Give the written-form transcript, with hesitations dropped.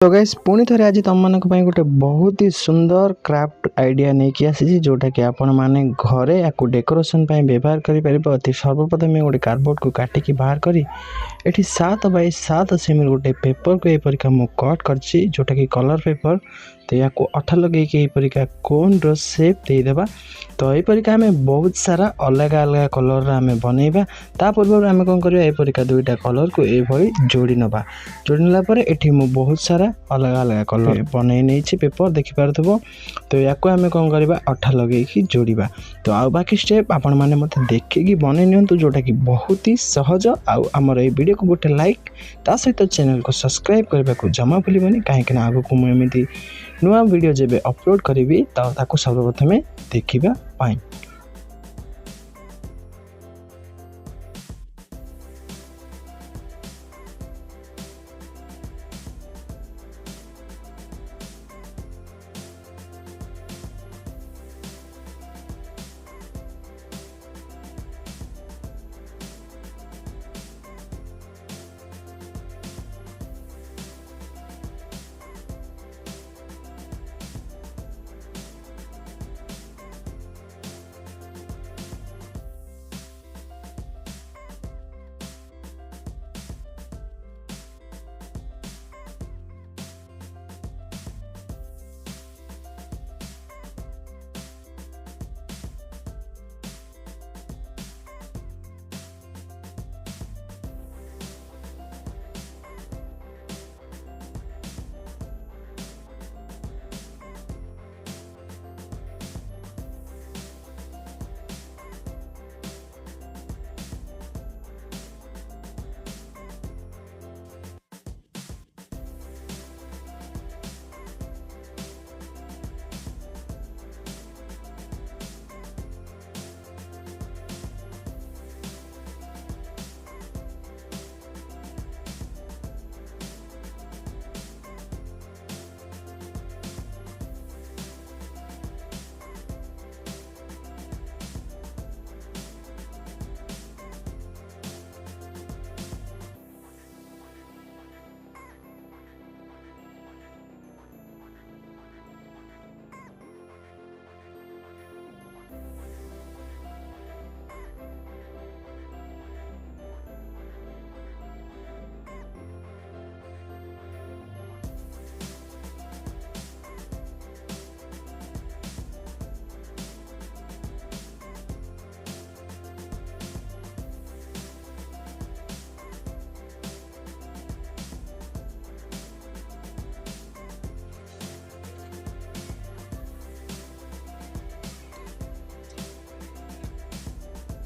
तो गाइस पुणी थे आज तुम मानक गोटे बहुत ही सुंदर क्राफ्ट आइडिया नहीं कि आसी जोटा कि आपण माने घरे या डेकोरेशन व्यवहार करें। अति सर्वप्रथम गोटे कार्डबोर्ड को काटिकी बाहर करी एठी 7 बाय 7 सेमी गोटे पेपर को एपरिका मु कट करछि जोटा कि कलर पेपर। तो या अठा लगे एपरिका कोन रो शेप दे देबा। तो एपरिका हमें बहुत सारा अलग अलग कलर आम बनइबा। ता पूर्व आम कौन करबा एपरिका दुईटा कलर को एभली जोड़ी नबा। जोड़ी नला पर एठी मु बहुत सारा अलग अलग कलर बनई नहीं पेपर देखि पारथबो। तो या आम कौन करबा अठा लगे जोड़ीबा। तो आउ बाकी स्टेप आपण माने मते देखिकी बनई नियंतु जोटा कि बहुत ही सहज। आउ हमर ए वीडियो को गोटे लाइक ता सहित चैनल को सब्सक्राइब करबा को जमा भूलिबनी काहेकि आगो को एमती नुआ वीडियो जेबे अपलोड करी ताकू सर्वप्रथमे देखिबा पाई।